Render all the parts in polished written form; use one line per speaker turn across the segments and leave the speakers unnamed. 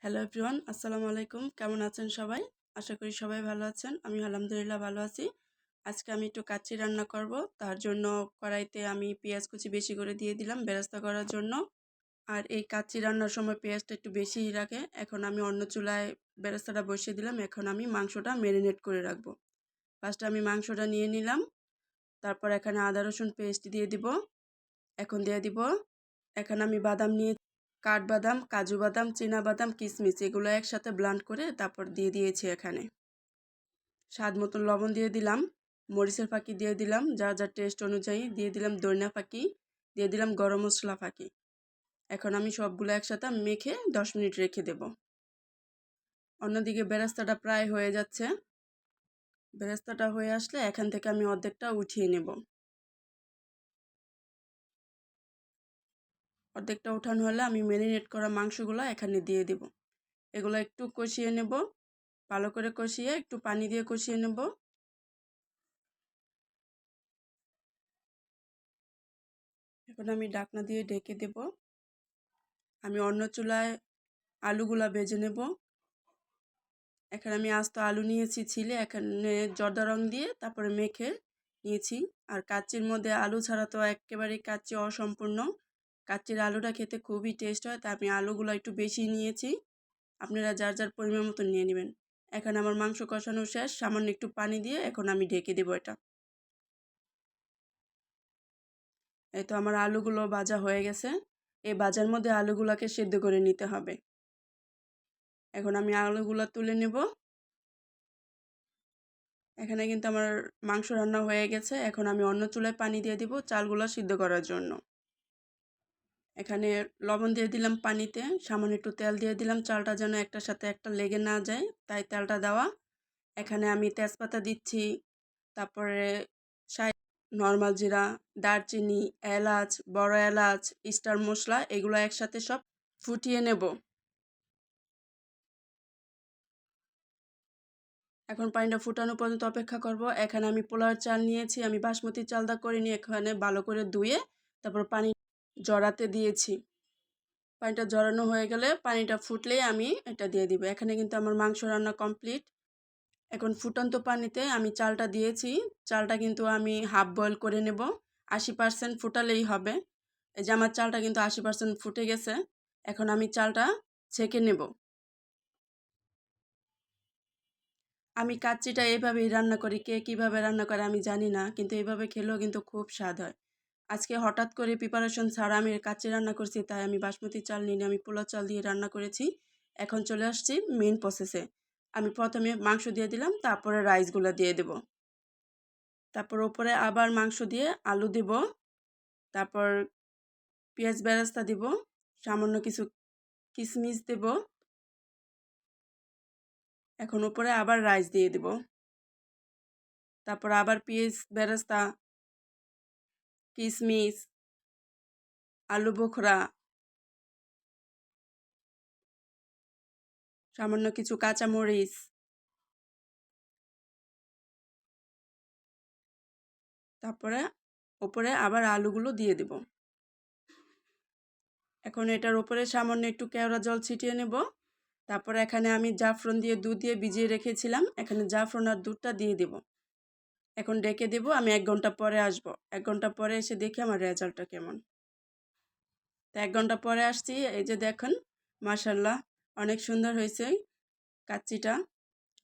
Hello everyone, আসসালামু আলাইকুম। কেমন আছেন সবাই? আশা করি সবাই ভালো আছেন। আমি আলহামদুলিল্লাহ ভালো আছি। আজকে আমি একটু কাচ্চি রান্না করব। তার জন্য কড়াইতে আমি পেঁয়াজ কুচি বেশি করে দিয়ে দিলাম বেরেস্তা করার জন্য। আর এই কাচ্চি রান্নার সময় পেঁয়াজটা একটু বেশিই লাগে। এখন আমি অন্য চুলায় বেরেস্তাটা বসিয়ে দিলাম। এখন আমি মাংসটা ম্যারিনেট করে রাখবো। ফার্স্টে আমি মাংসটা নিয়ে নিলাম। তারপর এখানে আদা রসুন পেস্ট দিয়ে দিব। এখন দিয়ে দিব এখানে আমি বাদাম নিয়ে কাঠবাদাম, কাজু বাদাম, চীনা বাদাম, কিশমিশ এগুলো একসাথে ব্লেন্ড করে তারপর দিয়ে দিয়েছি। এখানে স্বাদ মতন লবণ দিয়ে দিলাম, মরিচের ফাঁকি দিয়ে দিলাম, যার যার টেস্ট অনুযায়ী দিয়ে দিলাম, ধনিয়া ফাঁকি দিয়ে দিলাম, গরম মশলা ফাঁকি। এখন আমি সবগুলো একসাথে মেখে 10 মিনিট রেখে দেব। অন্যদিকে বেরেস্তাটা প্রায় হয়ে যাচ্ছে। বেরেস্তাটা হয়ে আসলে এখান থেকে আমি অর্ধেকটা উঠিয়ে নেব। অর্ধেকটা উঠানো হলে আমি ম্যারিনেট করা মাংসগুলো এখানে দিয়ে দেব। এগুলো একটু কষিয়ে নেব, ভালো করে কষিয়ে একটু পানি দিয়ে কষিয়ে নেব। এখন আমি ঢাকনা দিয়ে ঢেকে দেব। আমি অন্য চুলায় আলুগুলা ভেজে নেব। এখানে আমি আস্ত আলু নিয়েছি ছিলে, এখানে জর্দা রং দিয়ে তারপরে মেখে নিয়েছি। আর কাচ্চির মধ্যে আলু ছাড়া তো একেবারেই কাচ্চি অসম্পূর্ণ। কাচ্চির আলুটা খেতে খুবই টেস্ট হয়, তাই আমি আলুগুলো একটু বেশি নিয়েছি। আপনারা যার যার পরিমাণ মতো নিয়ে নেবেন। এখানে আমার মাংস কষানো শেষ, সামান্য একটু পানি দিয়ে এখন আমি ঢেকে দেবো এটা। এই তো আমার আলুগুলো ভাজা হয়ে গেছে। এই ভাজার মধ্যে আলুগুলোকে সেদ্ধ করে নিতে হবে। এখন আমি আলুগুলো তুলে নেব। এখানে কিন্তু আমার মাংস রান্না হয়ে গেছে। এখন আমি অন্য চুলায় পানি দিয়ে দিব চালগুলো সিদ্ধ করার জন্য। এখানে লবণ দিয়ে দিলাম পানিতে, সামান্য একটু তেল দিয়ে দিলাম, চালটা যেন একটার সাথে একটা লেগে না যায়, তাই তেলটা দেওয়া। এখানে আমি তেজপাতা দিচ্ছি, তারপরে নর্মাল জিরা, দারচিনি, এলাচ, বড় এলাচ, স্টার মশলা এগুলো একসাথে সব ফুটিয়ে নেব। এখন পানিটা ফুটানো পর্যন্ত অপেক্ষা করব। এখানে আমি পোলাওর চাল নিয়েছি, আমি বাসমতি চালটা করে নিয়ে এখানে ভালো করে ধুয়ে তারপর পানি জড়াতে দিয়েছি। পানিটা জড়ানো হয়ে গেলে পানিটা ফুটলেই আমি এটা দিয়ে দিব। এখানে কিন্তু আমার মাংস রান্না কমপ্লিট। এখন ফুটন্ত পানিতে আমি চালটা দিয়েছি। চালটা কিন্তু আমি হাফ বয়েল করে নেব, 80% ফুটালেই হবে। এই যে আমার চালটা কিন্তু 80% ফুটে গেছে। এখন আমি চালটা ছেঁকে নেব। আমি কাচ্চিটা এইভাবেই রান্না করি, কে কীভাবে রান্না করে আমি জানি না, কিন্তু এইভাবে খেলেও কিন্তু খুব স্বাদ হয়। আজকে হঠাৎ করে প্রিপারেশন ছাড়া আমি কাচ্চি রান্না করছি, তাই আমি বাসমতি চাল নিয়ে আমি পোলাও চাল দিয়ে রান্না করেছি। এখন চলে আসছি মেইন প্রসেসে। আমি প্রথমে মাংস দিয়ে দিলাম, তারপরে রাইসগুলো দিয়ে দেব। তারপর ওপরে আবার মাংস দিয়ে আলু দেব, তারপর পেঁয়াজ বেরেস্তা দিব, সামান্য কিছু কিশমিশ দেব। এখন উপরে আবার রাইস দিয়ে দেব, তারপর আবার পেঁয়াজ বেরেস্তা, কিশমিশ, আলু বোখরা, সামান্য কিছু কাঁচামরিচ, তারপরে উপরে আবার আলুগুলো দিয়ে দেব। এখন এটার উপরে সামান্য একটু কেওড়া জল ছিটিয়ে নেব। তারপরে এখানে আমি জাফরান দিয়ে দুধ দিয়ে ভিজিয়ে রেখেছিলাম, এখানে জাফরান আর দুধটা দিয়ে দেব। এখন ডেকে দেব, আমি 1 ঘন্টা পরে আসব। 1 ঘন্টা পরে এসে দেখি আমার রেজাল্টটা কেমন। তো 1 ঘন্টা পরে আসছি, এই যে দেখেন, মাশাল্লাহ অনেক সুন্দর হয়েছে কাচ্চিটা।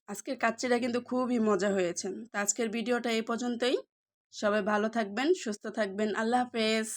আজকের কাচ্চিটা কিন্তু খুবই মজা হয়েছে। তো আজকের ভিডিওটা এই পর্যন্তই। সবাই ভালো থাকবেন, সুস্থ থাকবেন। আল্লাহ হাফেজ।